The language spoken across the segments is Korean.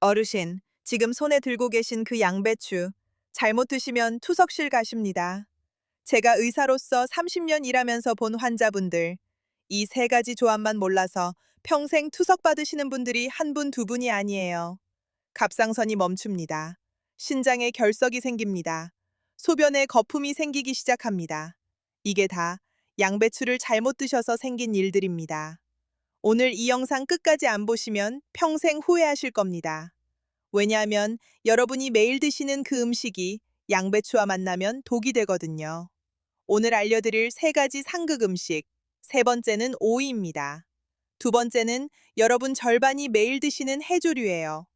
어르신, 지금 손에 들고 계신 그 양배추, 잘못 드시면 투석실 가십니다. 제가 의사로서 30년 일하면서 본 환자분들, 이 세 가지 조합만 몰라서 평생 투석 받으시는 분들이 한 분, 두 분이 아니에요. 갑상선이 멈춥니다. 신장에 결석이 생깁니다. 소변에 거품이 생기기 시작합니다. 이게 다 양배추를 잘못 드셔서 생긴 일들입니다. 오늘 이 영상 끝까지 안 보시면 평생 후회하실 겁니다. 왜냐하면 여러분이 매일 드시는 그 음식이 양배추와 만나면 독이 되거든요. 오늘 알려드릴 세 가지 상극 음식. 세 번째는 오이입니다. 두 번째는 여러분 절반이 매일 드시는 해조류예요.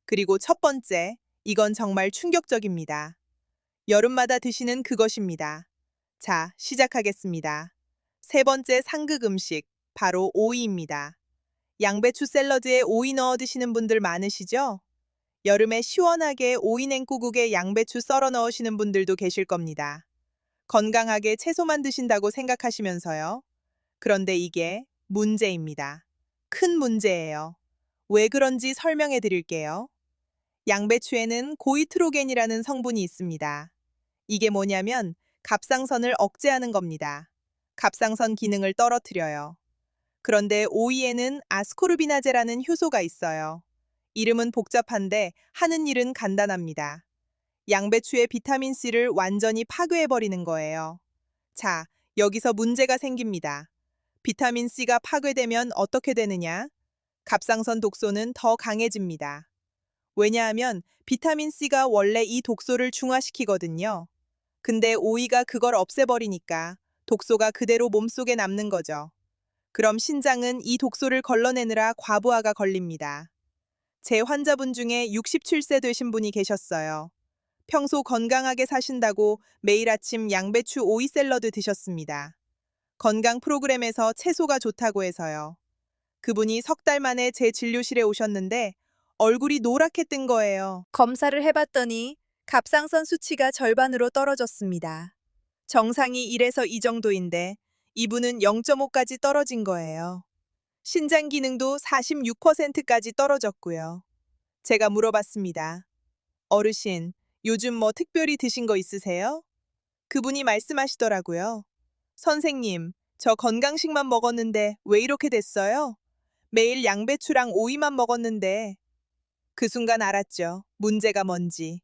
그리고 첫 번째, 이건 정말 충격적입니다. 여름마다 드시는 그것입니다. 자, 시작하겠습니다. 세 번째 상극 음식, 바로 오이입니다. 양배추 샐러드에 오이 넣어 드시는 분들 많으시죠? 여름에 시원하게 오이 냉국에 양배추 썰어 넣으시는 분들도 계실 겁니다. 건강하게 채소만 드신다고 생각하시면서요. 그런데 이게 문제입니다. 큰 문제예요. 왜 그런지 설명해 드릴게요. 양배추에는 고이트로겐이라는 성분이 있습니다. 이게 뭐냐면 갑상선을 억제하는 겁니다. 갑상선 기능을 떨어뜨려요. 그런데 오이에는 아스코르비나제라는 효소가 있어요. 이름은 복잡한데 하는 일은 간단합니다. 양배추의 비타민C를 완전히 파괴해버리는 거예요. 자, 여기서 문제가 생깁니다. 비타민C가 파괴되면 어떻게 되느냐? 갑상선 독소는 더 강해집니다. 왜냐하면 비타민C가 원래 이 독소를 중화시키거든요. 근데 오이가 그걸 없애버리니까 독소가 그대로 몸속에 남는 거죠. 그럼 신장은 이 독소를 걸러내느라 과부하가 걸립니다. 제 환자분 중에 67세 되신 분이 계셨어요. 평소 건강하게 사신다고 매일 아침 양배추 오이 샐러드 드셨습니다. 건강 프로그램에서 채소가 좋다고 해서요. 그분이 석 달 만에 제 진료실에 오셨는데 얼굴이 노랗게 뜬 거예요. 검사를 해봤더니 갑상선 수치가 절반으로 떨어졌습니다. 정상이 1에서 2 정도인데 이분은 0.5까지 떨어진 거예요. 신장 기능도 46%까지 떨어졌고요. 제가 물어봤습니다. 어르신, 요즘 뭐 특별히 드신 거 있으세요? 그분이 말씀하시더라고요. 선생님, 저 건강식만 먹었는데 왜 이렇게 됐어요? 매일 양배추랑 오이만 먹었는데. 그 순간 알았죠. 문제가 뭔지.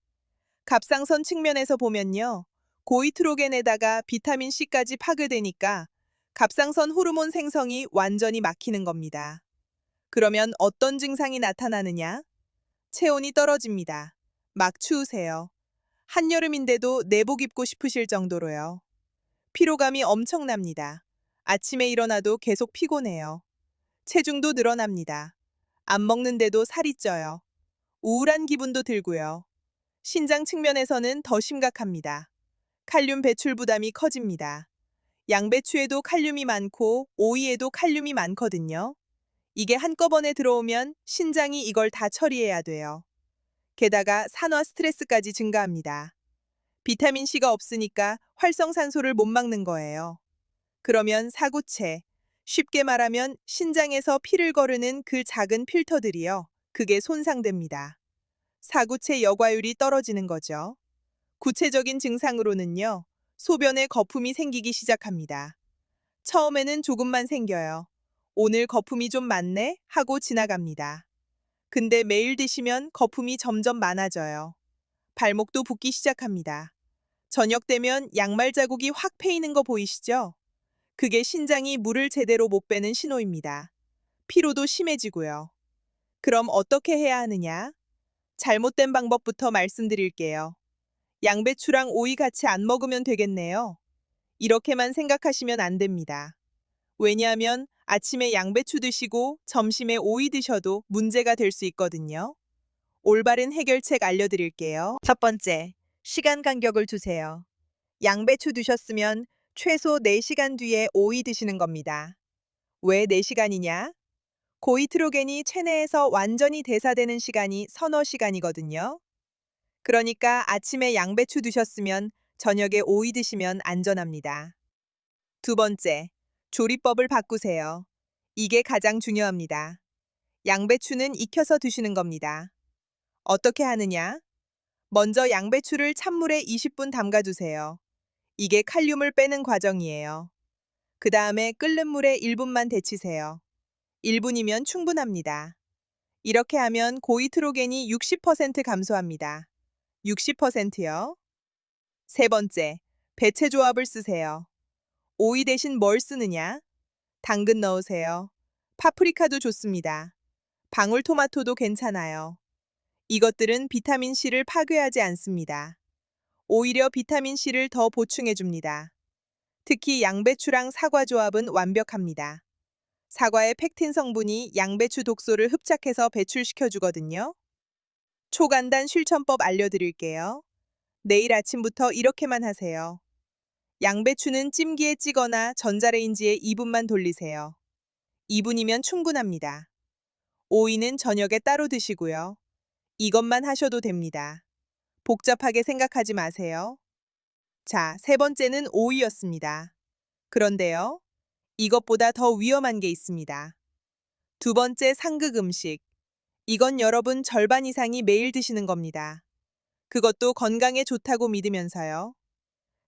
갑상선 측면에서 보면요. 고이트로겐에다가 비타민C까지 파괴되니까 갑상선 호르몬 생성이 완전히 막히는 겁니다. 그러면 어떤 증상이 나타나느냐? 체온이 떨어집니다. 막 추우세요. 한여름인데도 내복 입고 싶으실 정도로요. 피로감이 엄청납니다. 아침에 일어나도 계속 피곤해요. 체중도 늘어납니다. 안 먹는데도 살이 쪄요. 우울한 기분도 들고요. 신장 측면에서는 더 심각합니다. 칼륨 배출 부담이 커집니다. 양배추에도 칼륨이 많고 오이에도 칼륨이 많거든요. 이게 한꺼번에 들어오면 신장이 이걸 다 처리해야 돼요. 게다가 산화 스트레스까지 증가합니다. 비타민C가 없으니까 활성산소를 못 막는 거예요. 그러면 사구체, 쉽게 말하면 신장에서 피를 거르는 그 작은 필터들이요. 그게 손상됩니다. 사구체 여과율이 떨어지는 거죠. 구체적인 증상으로는요. 소변에 거품이 생기기 시작합니다. 처음에는 조금만 생겨요. 오늘 거품이 좀 많네 하고 지나갑니다. 근데 매일 드시면 거품이 점점 많아져요. 발목도 붓기 시작합니다. 저녁 되면 양말 자국이 확 패이는 거 보이시죠? 그게 신장이 물을 제대로 못 빼는 신호입니다. 피로도 심해지고요. 그럼 어떻게 해야 하느냐? 잘못된 방법부터 말씀드릴게요. 양배추랑 오이 같이 안 먹으면 되겠네요. 이렇게만 생각하시면 안 됩니다. 왜냐하면 아침에 양배추 드시고 점심에 오이 드셔도 문제가 될 수 있거든요. 올바른 해결책 알려드릴게요. 첫 번째, 시간 간격을 두세요. 양배추 드셨으면 최소 4시간 뒤에 오이 드시는 겁니다. 왜 4시간이냐? 고이트로겐이 체내에서 완전히 대사되는 시간이 서너 시간이거든요. 그러니까 아침에 양배추 드셨으면 저녁에 오이 드시면 안전합니다. 두 번째, 조리법을 바꾸세요. 이게 가장 중요합니다. 양배추는 익혀서 드시는 겁니다. 어떻게 하느냐? 먼저 양배추를 찬물에 20분 담가두세요. 이게 칼륨을 빼는 과정이에요. 그 다음에 끓는 물에 1분만 데치세요. 1분이면 충분합니다. 이렇게 하면 고이트로겐이 60% 감소합니다. 60%요? 세 번째, 배채 조합을 쓰세요. 오이 대신 뭘 쓰느냐? 당근 넣으세요. 파프리카도 좋습니다. 방울토마토도 괜찮아요. 이것들은 비타민C를 파괴하지 않습니다. 오히려 비타민C를 더 보충해줍니다. 특히 양배추랑 사과 조합은 완벽합니다. 사과의 펙틴 성분이 양배추 독소를 흡착해서 배출시켜주거든요. 초간단 실천법 알려드릴게요. 내일 아침부터 이렇게만 하세요. 양배추는 찜기에 찌거나 전자레인지에 2분만 돌리세요. 2분이면 충분합니다. 오이는 저녁에 따로 드시고요. 이것만 하셔도 됩니다. 복잡하게 생각하지 마세요. 자, 세 번째는 오이였습니다. 그런데요, 이것보다 더 위험한 게 있습니다. 두 번째 상극 음식. 이건 여러분 절반 이상이 매일 드시는 겁니다. 그것도 건강에 좋다고 믿으면서요.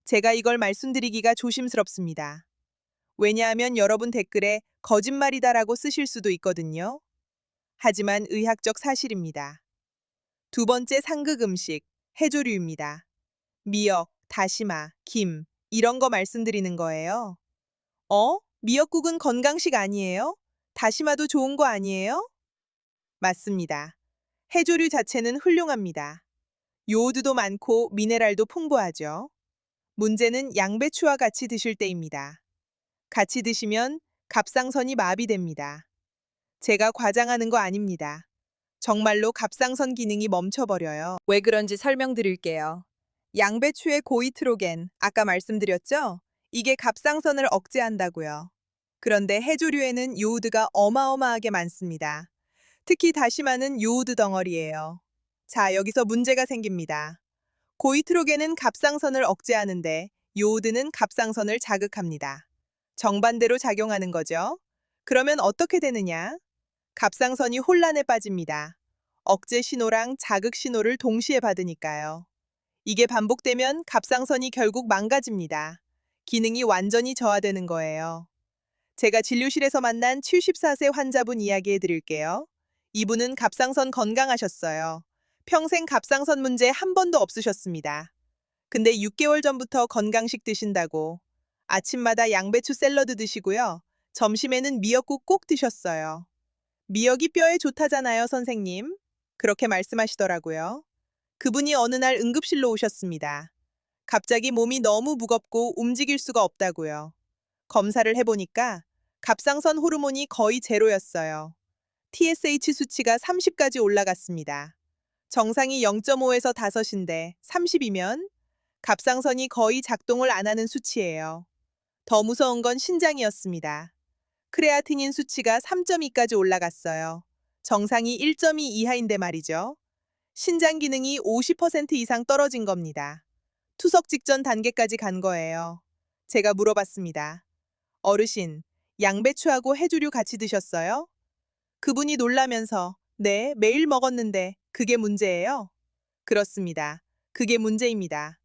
제가 이걸 말씀드리기가 조심스럽습니다. 왜냐하면 여러분 댓글에 거짓말이다라고 쓰실 수도 있거든요. 하지만 의학적 사실입니다. 두 번째 상극 음식, 해조류입니다. 미역, 다시마, 김, 이런 거 말씀드리는 거예요. 미역국은 건강식 아니에요? 다시마도 좋은 거 아니에요? 맞습니다. 해조류 자체는 훌륭합니다. 요오드도 많고 미네랄도 풍부하죠. 문제는 양배추와 같이 드실 때입니다. 같이 드시면 갑상선이 마비됩니다. 제가 과장하는 거 아닙니다. 정말로 갑상선 기능이 멈춰버려요. 왜 그런지 설명드릴게요. 양배추의 고이트로겐, 아까 말씀드렸죠? 이게 갑상선을 억제한다고요. 그런데 해조류에는 요오드가 어마어마하게 많습니다. 특히 다시마는 요오드 덩어리예요. 자, 여기서 문제가 생깁니다. 고이트로겐은 갑상선을 억제하는데 요오드는 갑상선을 자극합니다. 정반대로 작용하는 거죠. 그러면 어떻게 되느냐? 갑상선이 혼란에 빠집니다. 억제 신호랑 자극 신호를 동시에 받으니까요. 이게 반복되면 갑상선이 결국 망가집니다. 기능이 완전히 저하되는 거예요. 제가 진료실에서 만난 74세 환자분 이야기해 드릴게요. 이분은 갑상선 건강하셨어요. 평생 갑상선 문제 한 번도 없으셨습니다. 근데 6개월 전부터 건강식 드신다고 아침마다 양배추 샐러드 드시고요. 점심에는 미역국 꼭 드셨어요. 미역이 뼈에 좋다잖아요, 선생님. 그렇게 말씀하시더라고요. 그분이 어느 날 응급실로 오셨습니다. 갑자기 몸이 너무 무겁고 움직일 수가 없다고요. 검사를 해보니까 갑상선 호르몬이 거의 제로였어요. TSH 수치가 30까지 올라갔습니다. 정상이 0.5에서 5인데 30이면 갑상선이 거의 작동을 안 하는 수치예요. 더 무서운 건 신장이었습니다. 크레아티닌 수치가 3.2까지 올라갔어요. 정상이 1.2 이하인데 말이죠. 신장 기능이 50% 이상 떨어진 겁니다. 투석 직전 단계까지 간 거예요. 제가 물어봤습니다. 어르신, 양배추하고 해조류 같이 드셨어요? 그분이 놀라면서 네, 매일 먹었는데 그게 문제예요? 그렇습니다. 그게 문제입니다.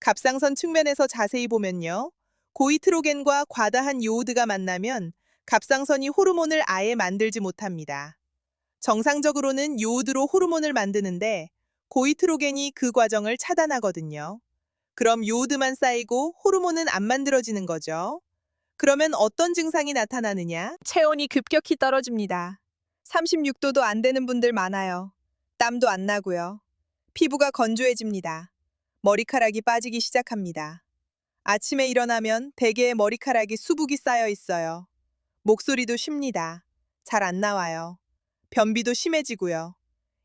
갑상선 측면에서 자세히 보면요. 고이트로겐과 과다한 요오드가 만나면 갑상선이 호르몬을 아예 만들지 못합니다. 정상적으로는 요오드로 호르몬을 만드는데 고이트로겐이 그 과정을 차단하거든요. 그럼 요오드만 쌓이고 호르몬은 안 만들어지는 거죠. 그러면 어떤 증상이 나타나느냐? 체온이 급격히 떨어집니다. 36도도 안 되는 분들 많아요. 땀도 안 나고요. 피부가 건조해집니다. 머리카락이 빠지기 시작합니다. 아침에 일어나면 대개의 머리카락이 수북이 쌓여 있어요. 목소리도 쉽니다. 잘 안 나와요. 변비도 심해지고요.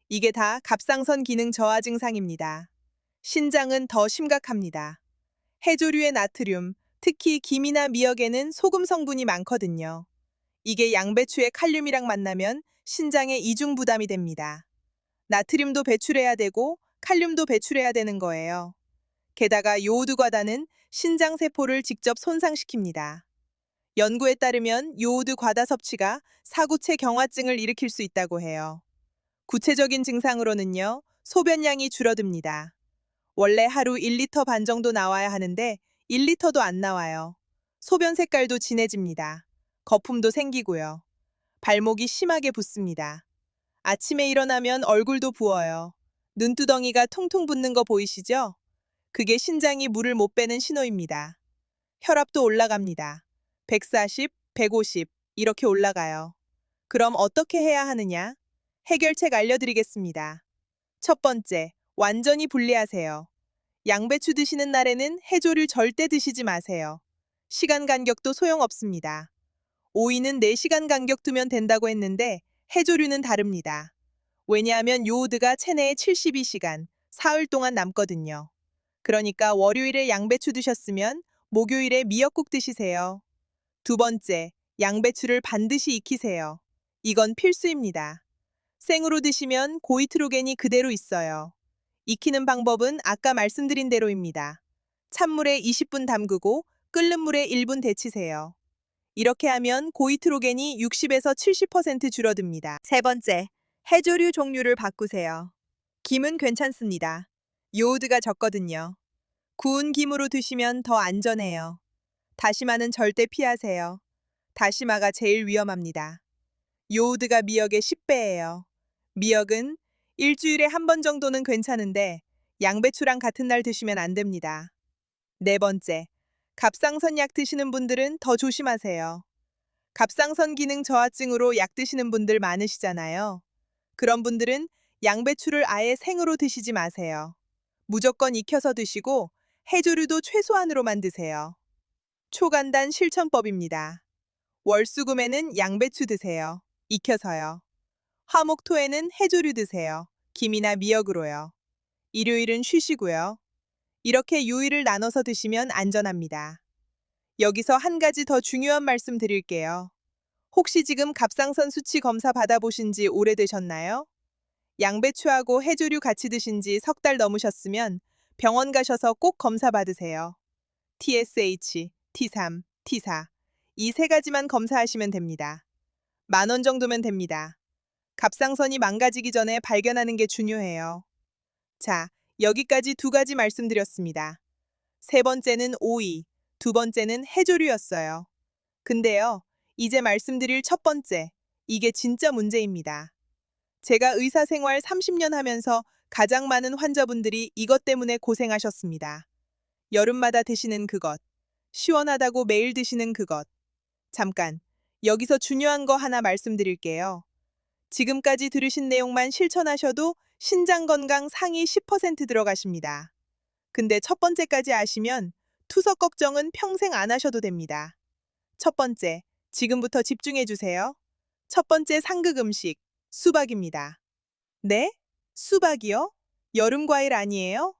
이게 다 갑상선 기능 저하 증상입니다. 신장은 더 심각합니다. 해조류의 나트륨, 특히 김이나 미역에는 소금 성분이 많거든요. 이게 양배추의 칼륨이랑 만나면 신장에 이중 부담이 됩니다. 나트륨도 배출해야 되고 칼륨도 배출해야 되는 거예요. 게다가 요오드 과다는 신장 세포를 직접 손상시킵니다. 연구에 따르면 요오드 과다 섭취가 사구체 경화증을 일으킬 수 있다고 해요. 구체적인 증상으로는요, 소변량이 줄어듭니다. 원래 하루 1리터 반 정도 나와야 하는데 1리터도 안 나와요. 소변 색깔도 진해집니다. 거품도 생기고요. 발목이 심하게 붓습니다. 아침에 일어나면 얼굴도 부어요. 눈두덩이가 퉁퉁 붓는 거 보이시죠? 그게 신장이 물을 못 빼는 신호입니다. 혈압도 올라갑니다. 140, 150 이렇게 올라가요. 그럼 어떻게 해야 하느냐? 해결책 알려드리겠습니다. 첫 번째, 완전히 분리하세요. 양배추 드시는 날에는 해조류 절대 드시지 마세요. 시간 간격도 소용없습니다. 오이는 4시간 간격 두면 된다고 했는데 해조류는 다릅니다. 왜냐하면 요오드가 체내에 72시간, 사흘 동안 남거든요. 그러니까 월요일에 양배추 드셨으면 목요일에 미역국 드시세요. 두 번째, 양배추를 반드시 익히세요. 이건 필수입니다. 생으로 드시면 고이트로겐이 그대로 있어요. 익히는 방법은 아까 말씀드린 대로입니다. 찬물에 20분 담그고 끓는 물에 1분 데치세요. 이렇게 하면 고이트로겐이 60에서 70% 줄어듭니다. 세 번째, 해조류 종류를 바꾸세요. 김은 괜찮습니다. 요오드가 적거든요. 구운 김으로 드시면 더 안전해요. 다시마는 절대 피하세요. 다시마가 제일 위험합니다. 요오드가 미역의 10배예요. 미역은 일주일에 한 번 정도는 괜찮은데 양배추랑 같은 날 드시면 안 됩니다. 네 번째, 갑상선 약 드시는 분들은 더 조심하세요. 갑상선 기능 저하증으로 약 드시는 분들 많으시잖아요. 그런 분들은 양배추를 아예 생으로 드시지 마세요. 무조건 익혀서 드시고 해조류도 최소한으로만 드세요. 초간단 실천법입니다. 월수금에는 양배추 드세요. 익혀서요. 화목토에는 해조류 드세요. 김이나 미역으로요. 일요일은 쉬시고요. 이렇게 요일을 나눠서 드시면 안전합니다. 여기서 한 가지 더 중요한 말씀 드릴게요. 혹시 지금 갑상선 수치 검사 받아보신 지 오래되셨나요? 양배추하고 해조류 같이 드신 지 3달 넘으셨으면 병원 가셔서 꼭 검사 받으세요. TSH, T3, T4 이 세 가지만 검사하시면 됩니다. 10,000원 정도면 됩니다. 갑상선이 망가지기 전에 발견하는 게 중요해요. 자, 여기까지 2가지 말씀드렸습니다. 세 번째는 오이, 두 번째는 해조류였어요. 근데요, 이제 말씀드릴 첫 번째, 이게 진짜 문제입니다. 제가 의사 생활 30년 하면서 가장 많은 환자분들이 이것 때문에 고생하셨습니다. 여름마다 드시는 그것, 시원하다고 매일 드시는 그것. 잠깐, 여기서 중요한 거 하나 말씀드릴게요. 지금까지 들으신 내용만 실천하셔도 신장 건강 상위 10% 들어가십니다. 근데 첫 번째까지 아시면 투석 걱정은 평생 안 하셔도 됩니다. 첫 번째, 지금부터 집중해 주세요. 첫 번째 상극 음식, 수박입니다. 네? 수박이요? 여름 과일 아니에요?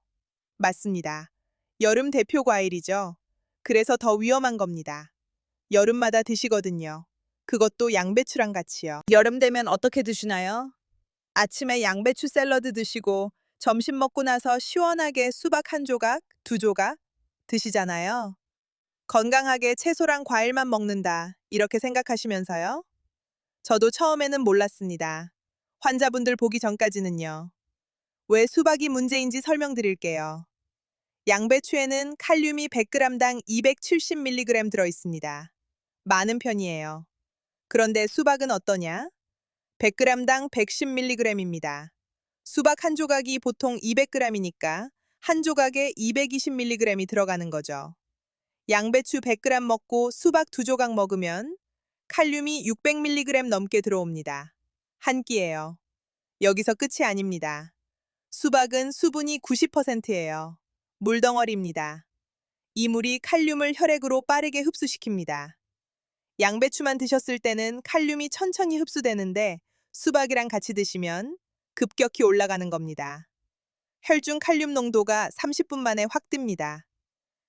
맞습니다. 여름 대표 과일이죠. 그래서 더 위험한 겁니다. 여름마다 드시거든요. 그것도 양배추랑 같이요. 여름 되면 어떻게 드시나요? 아침에 양배추 샐러드 드시고 점심 먹고 나서 시원하게 수박 한 조각, 2조각 드시잖아요. 건강하게 채소랑 과일만 먹는다. 이렇게 생각하시면서요. 저도 처음에는 몰랐습니다. 환자분들 보기 전까지는요. 왜 수박이 문제인지 설명드릴게요. 양배추에는 칼륨이 100g당 270mg 들어있습니다. 많은 편이에요. 그런데 수박은 어떠냐? 100g당 110mg입니다. 수박 한 조각이 보통 200g이니까 한 조각에 220mg이 들어가는 거죠. 양배추 100g 먹고 수박 2조각 먹으면 칼륨이 600mg 넘게 들어옵니다. 한 끼예요. 여기서 끝이 아닙니다. 수박은 수분이 90%예요. 물덩어리입니다. 이 물이 칼륨을 혈액으로 빠르게 흡수시킵니다. 양배추만 드셨을 때는 칼륨이 천천히 흡수되는데 수박이랑 같이 드시면 급격히 올라가는 겁니다. 혈중 칼륨 농도가 30분 만에 확 뜹니다.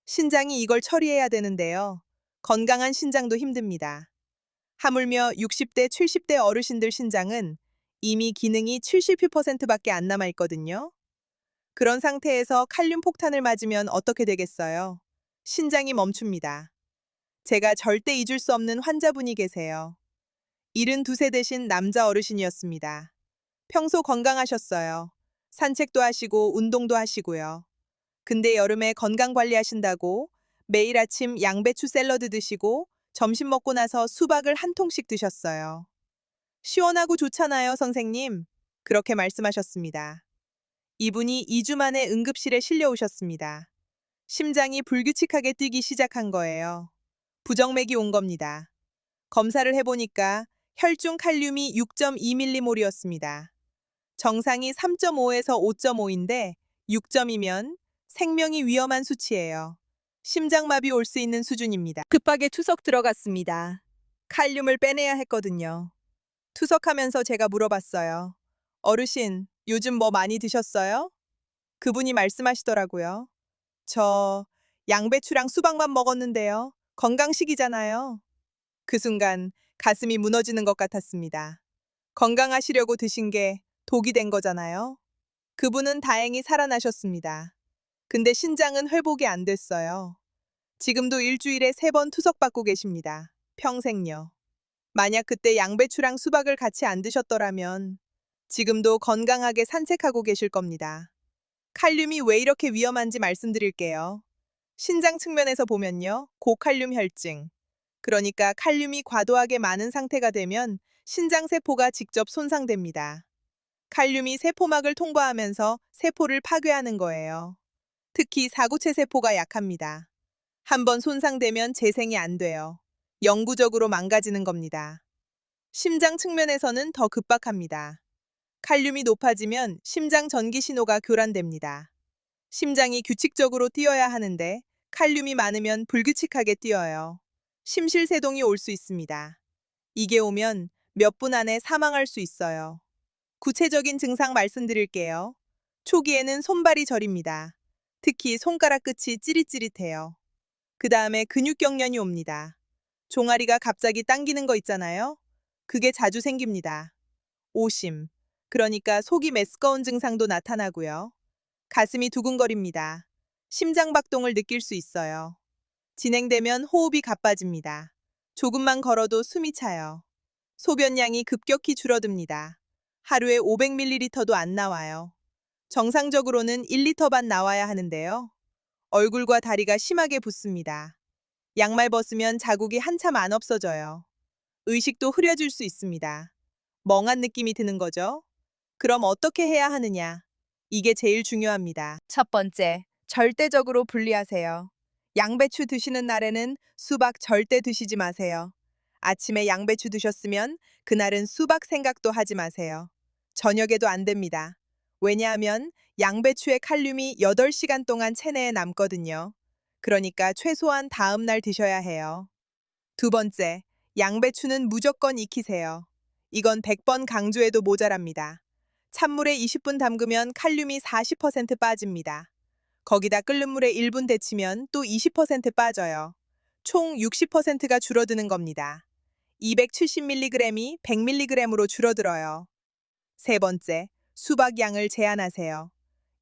신장이 이걸 처리해야 되는데요. 건강한 신장도 힘듭니다. 하물며 60대, 70대 어르신들 신장은 이미 기능이 70%밖에 안 남아 있거든요. 그런 상태에서 칼륨 폭탄을 맞으면 어떻게 되겠어요? 신장이 멈춥니다. 제가 절대 잊을 수 없는 환자분이 계세요. 72세 되신 남자 어르신이었습니다. 평소 건강하셨어요. 산책도 하시고 운동도 하시고요. 근데 여름에 건강 관리하신다고 매일 아침 양배추 샐러드 드시고 점심 먹고 나서 수박을 한 통씩 드셨어요. 시원하고 좋잖아요, 선생님. 그렇게 말씀하셨습니다. 이분이 2주 만에 응급실에 실려오셨습니다. 심장이 불규칙하게 뛰기 시작한 거예요. 부정맥이 온 겁니다. 검사를 해보니까 혈중 칼륨이 6.2mm몰이었습니다. 정상이 3.5에서 5.5인데 6점이면 생명이 위험한 수치예요. 심장마비 올 수 있는 수준입니다. 급하게 투석 들어갔습니다. 칼륨을 빼내야 했거든요. 투석하면서 제가 물어봤어요. 어르신, 요즘 뭐 많이 드셨어요? 그분이 말씀하시더라고요. 저 양배추랑 수박만 먹었는데요. 건강식이잖아요. 그 순간 가슴이 무너지는 것 같았습니다. 건강하시려고 드신 게 독이 된 거잖아요. 그분은 다행히 살아나셨습니다. 근데 신장은 회복이 안 됐어요. 지금도 일주일에 3번 투석받고 계십니다. 평생요. 만약 그때 양배추랑 수박을 같이 안 드셨더라면 지금도 건강하게 산책하고 계실 겁니다. 칼륨이 왜 이렇게 위험한지 말씀드릴게요. 신장 측면에서 보면요. 고칼륨 혈증. 그러니까 칼륨이 과도하게 많은 상태가 되면 신장세포가 직접 손상됩니다. 칼륨이 세포막을 통과하면서 세포를 파괴하는 거예요. 특히 사구체 세포가 약합니다. 한번 손상되면 재생이 안 돼요. 영구적으로 망가지는 겁니다. 심장 측면에서는 더 급박합니다. 칼륨이 높아지면 심장 전기 신호가 교란됩니다. 심장이 규칙적으로 뛰어야 하는데 칼륨이 많으면 불규칙하게 뛰어요. 심실세동이 올 수 있습니다. 이게 오면 몇 분 안에 사망할 수 있어요. 구체적인 증상 말씀드릴게요. 초기에는 손발이 저립니다. 특히 손가락 끝이 찌릿찌릿해요. 그 다음에 근육경련이 옵니다. 종아리가 갑자기 당기는 거 있잖아요. 그게 자주 생깁니다. 오심, 그러니까 속이 메스꺼운 증상도 나타나고요. 가슴이 두근거립니다. 심장박동을 느낄 수 있어요. 진행되면 호흡이 가빠집니다. 조금만 걸어도 숨이 차요. 소변량이 급격히 줄어듭니다. 하루에 500ml도 안 나와요. 정상적으로는 1리터 반 나와야 하는데요. 얼굴과 다리가 심하게 붓습니다. 양말 벗으면 자국이 한참 안 없어져요. 의식도 흐려질 수 있습니다. 멍한 느낌이 드는 거죠? 그럼 어떻게 해야 하느냐? 이게 제일 중요합니다. 첫 번째, 절대적으로 분리하세요. 양배추 드시는 날에는 수박 절대 드시지 마세요. 아침에 양배추 드셨으면 그날은 수박 생각도 하지 마세요. 저녁에도 안 됩니다. 왜냐하면 양배추의 칼륨이 8시간 동안 체내에 남거든요. 그러니까 최소한 다음 날 드셔야 해요. 두 번째, 양배추는 무조건 익히세요. 이건 100번 강조해도 모자랍니다. 찬물에 20분 담그면 칼륨이 40% 빠집니다. 거기다 끓는 물에 1분 데치면 또 20% 빠져요. 총 60%가 줄어드는 겁니다. 270mg이 100mg으로 줄어들어요. 세 번째, 수박 양을 제한하세요.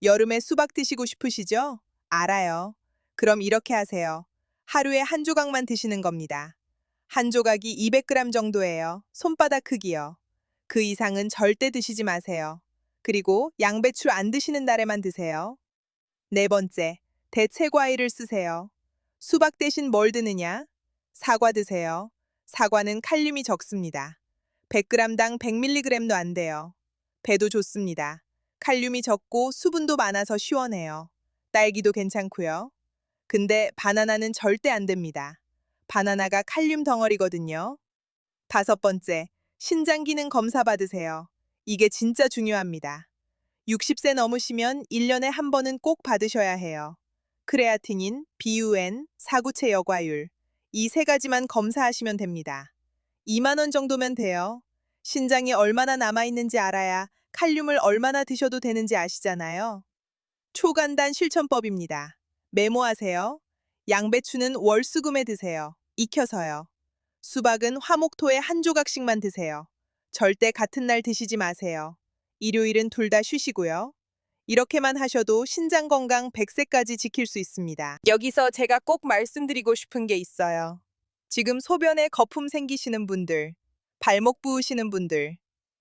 여름에 수박 드시고 싶으시죠? 알아요. 그럼 이렇게 하세요. 하루에 한 조각만 드시는 겁니다. 한 조각이 200g 정도예요. 손바닥 크기요. 그 이상은 절대 드시지 마세요. 그리고 양배추 안 드시는 날에만 드세요. 네 번째, 대체 과일을 쓰세요. 수박 대신 뭘 드느냐? 사과 드세요. 사과는 칼륨이 적습니다. 100g당 100mg도 안 돼요. 배도 좋습니다. 칼륨이 적고 수분도 많아서 시원해요. 딸기도 괜찮고요. 근데 바나나는 절대 안 됩니다. 바나나가 칼륨 덩어리거든요. 다섯 번째, 신장 기능 검사 받으세요. 이게 진짜 중요합니다. 60세 넘으시면 1년에 한 번은 꼭 받으셔야 해요. 크레아티닌, BUN, 사구체 여과율. 이 세 가지만 검사하시면 됩니다. 2만 원 정도면 돼요. 신장이 얼마나 남아있는지 알아야 칼륨을 얼마나 드셔도 되는지 아시잖아요. 초간단 실천법입니다. 메모하세요. 양배추는 월수금에 드세요. 익혀서요. 수박은 화목토에 한 조각씩만 드세요. 절대 같은 날 드시지 마세요. 일요일은 둘 다 쉬시고요. 이렇게만 하셔도 신장 건강 100세까지 지킬 수 있습니다. 여기서 제가 꼭 말씀드리고 싶은 게 있어요. 지금 소변에 거품 생기시는 분들, 발목 부으시는 분들,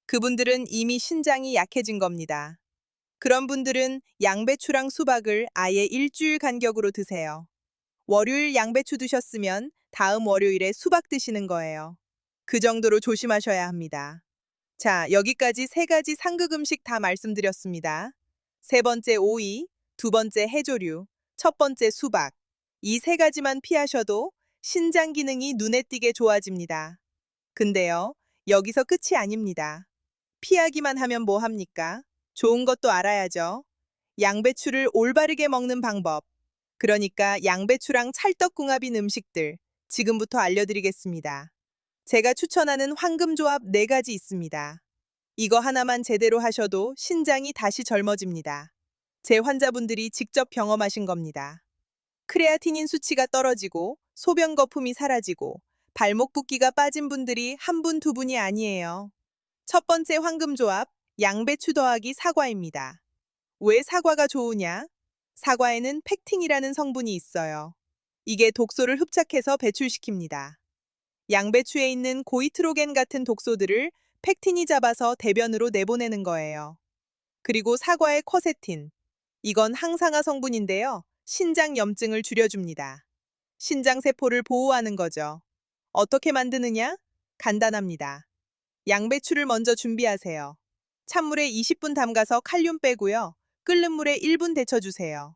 그분들은 이미 신장이 약해진 겁니다. 그런 분들은 양배추랑 수박을 아예 일주일 간격으로 드세요. 월요일 양배추 드셨으면 다음 월요일에 수박 드시는 거예요. 그 정도로 조심하셔야 합니다. 자, 여기까지 세 가지 상극 음식 다 말씀드렸습니다. 세 번째 오이, 두 번째 해조류, 첫 번째 수박. 이 세 가지만 피하셔도 신장 기능이 눈에 띄게 좋아집니다. 근데요, 여기서 끝이 아닙니다. 피하기만 하면 뭐 합니까? 좋은 것도 알아야죠. 양배추를 올바르게 먹는 방법. 그러니까 양배추랑 찰떡궁합인 음식들 지금부터 알려드리겠습니다. 제가 추천하는 황금조합 4가지 있습니다. 이거 하나만 제대로 하셔도 신장이 다시 젊어집니다. 제 환자분들이 직접 경험하신 겁니다. 크레아티닌 수치가 떨어지고 소변 거품이 사라지고 발목 붓기가 빠진 분들이 한 분, 두 분이 아니에요. 첫 번째 황금조합, 양배추 더하기 사과입니다. 왜 사과가 좋으냐? 사과에는 펙틴이라는 성분이 있어요. 이게 독소를 흡착해서 배출시킵니다. 양배추에 있는 고이트로겐 같은 독소들을 펙틴이 잡아서 대변으로 내보내는 거예요. 그리고 사과의 쿼세틴. 이건 항산화 성분인데요. 신장 염증을 줄여줍니다. 신장 세포를 보호하는 거죠. 어떻게 만드느냐? 간단합니다. 양배추를 먼저 준비하세요. 찬물에 20분 담가서 칼륨 빼고요. 끓는 물에 1분 데쳐주세요.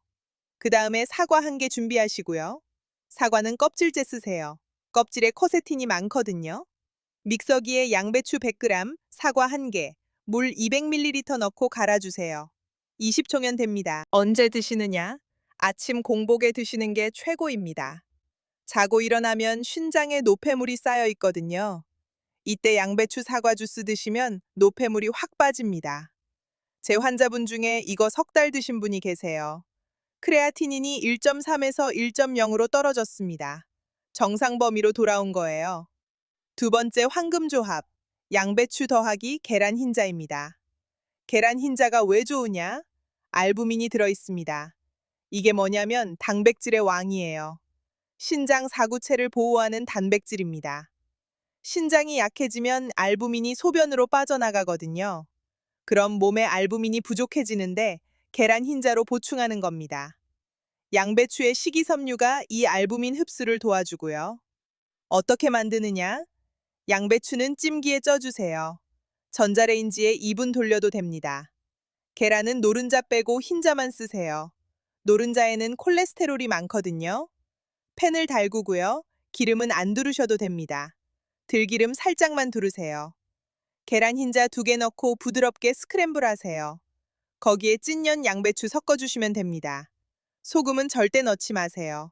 그 다음에 사과 1개 준비하시고요. 사과는 껍질째 쓰세요. 껍질에 쿼세틴이 많거든요. 믹서기에 양배추 100g, 사과 1개, 물 200ml 넣고 갈아주세요. 20초면 됩니다. 언제 드시느냐? 아침 공복에 드시는 게 최고입니다. 자고 일어나면 신장에 노폐물이 쌓여 있거든요. 이때 양배추 사과 주스 드시면 노폐물이 확 빠집니다. 제 환자분 중에 이거 3달 드신 분이 계세요. 크레아티닌이 1.3에서 1.0으로 떨어졌습니다. 정상 범위로 돌아온 거예요. 두 번째 황금조합, 양배추 더하기 계란 흰자입니다. 계란 흰자가 왜 좋으냐? 알부민이 들어있습니다. 이게 뭐냐면 단백질의 왕이에요. 신장 사구체를 보호하는 단백질입니다. 신장이 약해지면 알부민이 소변으로 빠져나가거든요. 그럼 몸에 알부민이 부족해지는데 계란 흰자로 보충하는 겁니다. 양배추의 식이섬유가 이 알부민 흡수를 도와주고요. 어떻게 만드느냐? 양배추는 찜기에 쪄주세요. 전자레인지에 2분 돌려도 됩니다. 계란은 노른자 빼고 흰자만 쓰세요. 노른자에는 콜레스테롤이 많거든요. 팬을 달구고요. 기름은 안 두르셔도 됩니다. 들기름 살짝만 두르세요. 계란 흰자 2개 넣고 부드럽게 스크램블 하세요. 거기에 찐년 양배추 섞어주시면 됩니다. 소금은 절대 넣지 마세요.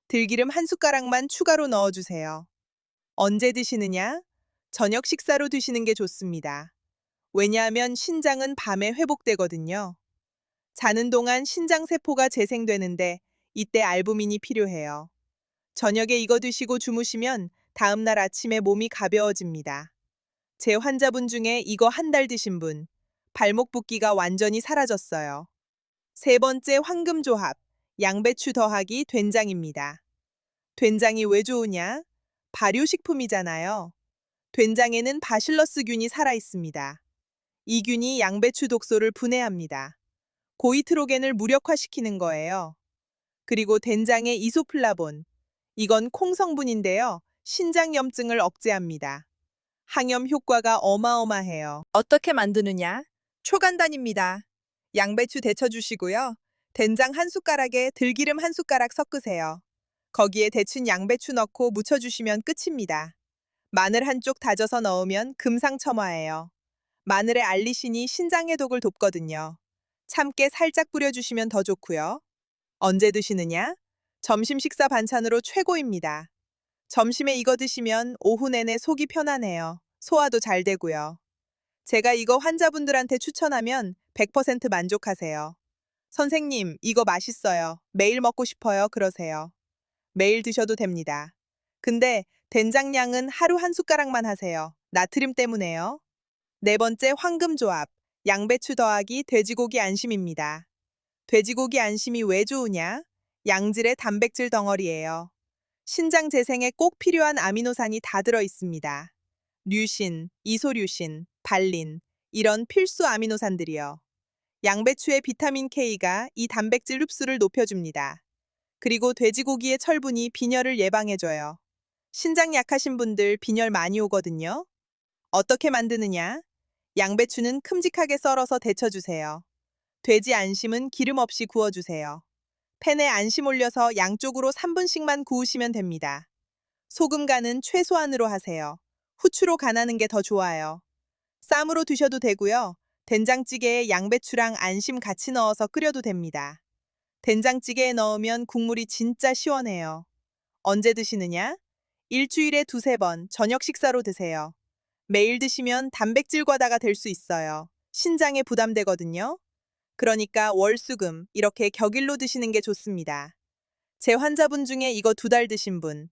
들기름 1숟가락만 추가로 넣어주세요. 언제 드시느냐? 저녁 식사로 드시는 게 좋습니다. 왜냐하면 신장은 밤에 회복되거든요. 자는 동안 신장 세포가 재생되는데 이때 알부민이 필요해요. 저녁에 이거 드시고 주무시면 다음날 아침에 몸이 가벼워집니다. 제 환자분 중에 이거 1달 드신 분, 발목 붓기가 완전히 사라졌어요. 세 번째 황금조합, 양배추 더하기 된장입니다. 된장이 왜 좋으냐? 발효식품이잖아요. 된장에는 바실러스균이 살아있습니다. 이 균이 양배추 독소를 분해합니다. 고이트로겐을 무력화시키는 거예요. 그리고 된장에 이소플라본. 이건 콩 성분인데요. 신장염증을 억제합니다. 항염 효과가 어마어마해요. 어떻게 만드느냐? 초간단입니다. 양배추 데쳐주시고요. 된장 1숟가락에 들기름 1숟가락 섞으세요. 거기에 데친 양배추 넣고 무쳐주시면 끝입니다. 마늘 한쪽 다져서 넣으면 금상첨화예요. 마늘의 알리신이 신장 해독을 돕거든요. 참깨 살짝 뿌려주시면 더 좋고요. 언제 드시느냐? 점심 식사 반찬으로 최고입니다. 점심에 이거 드시면 오후 내내 속이 편안해요. 소화도 잘 되고요. 제가 이거 환자분들한테 추천하면 100% 만족하세요. 선생님, 이거 맛있어요. 매일 먹고 싶어요. 그러세요. 매일 드셔도 됩니다. 근데 된장량은 하루 1숟가락만 하세요. 나트륨 때문에요. 네 번째 황금조합, 양배추 더하기 돼지고기 안심입니다. 돼지고기 안심이 왜 좋으냐? 양질의 단백질 덩어리예요. 신장 재생에 꼭 필요한 아미노산이 다 들어 있습니다. 류신, 이소류신, 발린, 이런 필수 아미노산들이요. 양배추의 비타민 K가 이 단백질 흡수를 높여줍니다. 그리고 돼지고기의 철분이 빈혈을 예방해줘요. 신장 약하신 분들 빈혈 많이 오거든요. 어떻게 만드느냐? 양배추는 큼직하게 썰어서 데쳐주세요. 돼지 안심은 기름 없이 구워주세요. 팬에 안심 올려서 양쪽으로 3분씩만 구우시면 됩니다. 소금 간은 최소한으로 하세요. 후추로 간하는 게 더 좋아요. 쌈으로 드셔도 되고요. 된장찌개에 양배추랑 안심 같이 넣어서 끓여도 됩니다. 된장찌개에 넣으면 국물이 진짜 시원해요. 언제 드시느냐? 일주일에 두세 번 저녁 식사로 드세요. 매일 드시면 단백질 과다가 될 수 있어요. 신장에 부담되거든요. 그러니까 월수금 이렇게 격일로 드시는 게 좋습니다. 제 환자분 중에 이거 2달 드신 분,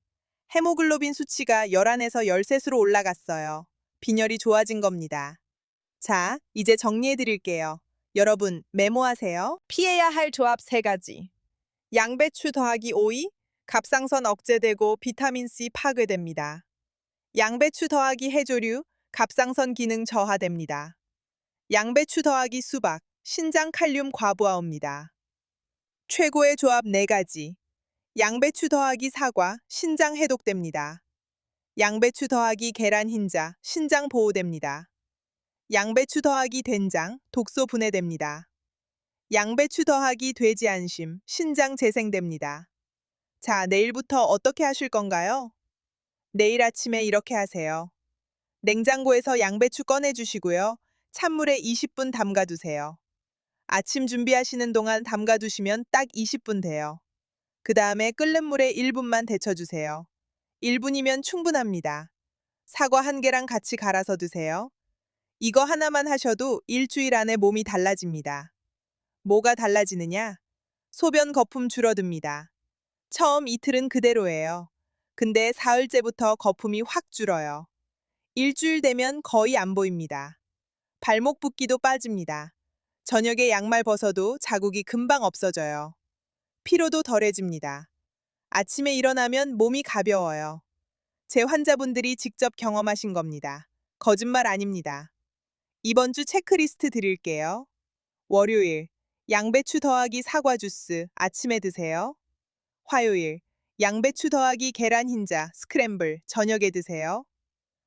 헤모글로빈 수치가 11에서 13수로 올라갔어요. 빈혈이 좋아진 겁니다. 자, 이제 정리해 드릴게요. 여러분, 메모하세요. 피해야 할 조합 3가지. 양배추 더하기 오이, 갑상선 억제되고 비타민C 파괴됩니다. 양배추 더하기 해조류, 갑상선 기능 저하됩니다. 양배추 더하기 수박, 신장 칼륨 과부하옵니다. 최고의 조합 4가지. 양배추 더하기 사과, 신장 해독됩니다. 양배추 더하기 계란 흰자, 신장 보호됩니다. 양배추 더하기 된장, 독소 분해됩니다. 양배추 더하기 돼지 안심, 신장 재생됩니다. 자, 내일부터 어떻게 하실 건가요? 내일 아침에 이렇게 하세요. 냉장고에서 양배추 꺼내주시고요. 찬물에 20분 담가두세요. 아침 준비하시는 동안 담가두시면 딱 20분 돼요. 그 다음에 끓는 물에 1분만 데쳐주세요. 1분이면 충분합니다. 사과 1개랑 같이 갈아서 드세요. 이거 하나만 하셔도 일주일 안에 몸이 달라집니다. 뭐가 달라지느냐? 소변 거품 줄어듭니다. 처음 이틀은 그대로예요. 근데 사흘째부터 거품이 확 줄어요. 일주일 되면 거의 안 보입니다. 발목 붓기도 빠집니다. 저녁에 양말 벗어도 자국이 금방 없어져요. 피로도 덜해집니다. 아침에 일어나면 몸이 가벼워요. 제 환자분들이 직접 경험하신 겁니다. 거짓말 아닙니다. 이번 주 체크리스트 드릴게요. 월요일, 양배추 더하기 사과 주스 아침에 드세요. 화요일, 양배추 더하기 계란 흰자 스크램블 저녁에 드세요.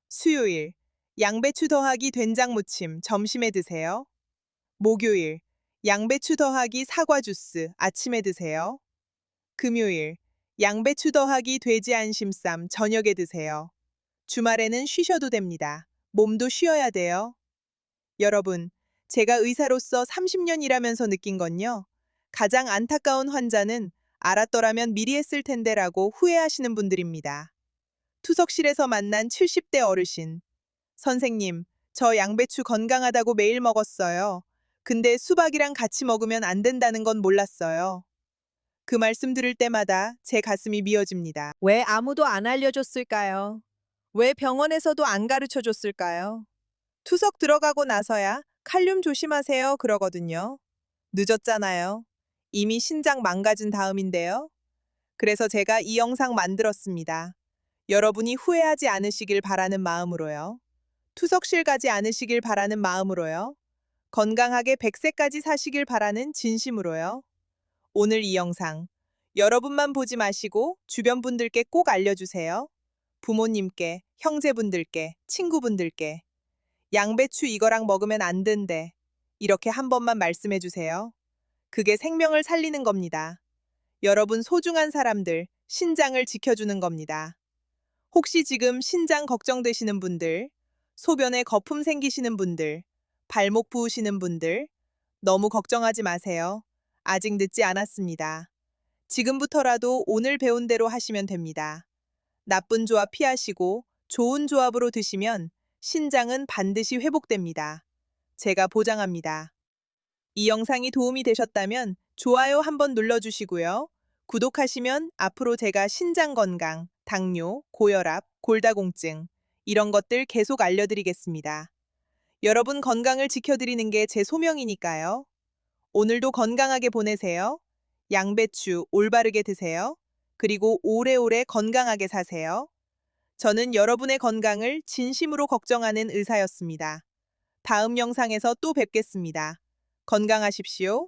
수요일, 양배추 더하기 된장 무침 점심에 드세요. 목요일, 양배추 더하기 사과 주스 아침에 드세요. 금요일, 양배추 더하기 돼지 안심쌈 저녁에 드세요. 주말에는 쉬셔도 됩니다. 몸도 쉬어야 돼요. 여러분, 제가 의사로서 30년 일하면서 느낀 건요. 가장 안타까운 환자는 알았더라면 미리 했을 텐데라고 후회하시는 분들입니다. 투석실에서 만난 70대 어르신. 선생님, 저 양배추 건강하다고 매일 먹었어요. 근데 수박이랑 같이 먹으면 안 된다는 건 몰랐어요. 그 말씀 들을 때마다 제 가슴이 미어집니다. 왜 아무도 안 알려줬을까요? 왜 병원에서도 안 가르쳐 줬을까요? 투석 들어가고 나서야 칼륨 조심하세요 그러거든요. 늦었잖아요. 이미 신장 망가진 다음인데요. 그래서 제가 이 영상 만들었습니다. 여러분이 후회하지 않으시길 바라는 마음으로요. 투석실 가지 않으시길 바라는 마음으로요. 건강하게 100세까지 사시길 바라는 진심으로요. 오늘 이 영상 여러분만 보지 마시고 주변 분들께 꼭 알려주세요. 부모님께, 형제분들께, 친구분들께. 양배추 이거랑 먹으면 안 된대. 이렇게 한 번만 말씀해 주세요. 그게 생명을 살리는 겁니다. 여러분 소중한 사람들, 신장을 지켜주는 겁니다. 혹시 지금 신장 걱정되시는 분들, 소변에 거품 생기시는 분들, 발목 부으시는 분들, 너무 걱정하지 마세요. 아직 늦지 않았습니다. 지금부터라도 오늘 배운 대로 하시면 됩니다. 나쁜 조합 피하시고 좋은 조합으로 드시면 신장은 반드시 회복됩니다. 제가 보장합니다. 이 영상이 도움이 되셨다면 좋아요 한번 눌러주시고요. 구독하시면 앞으로 제가 신장 건강, 당뇨, 고혈압, 골다공증 이런 것들 계속 알려드리겠습니다. 여러분 건강을 지켜드리는 게 제 소명이니까요. 오늘도 건강하게 보내세요. 양배추 올바르게 드세요. 그리고 오래오래 건강하게 사세요. 저는 여러분의 건강을 진심으로 걱정하는 의사였습니다. 다음 영상에서 또 뵙겠습니다. 건강하십시오.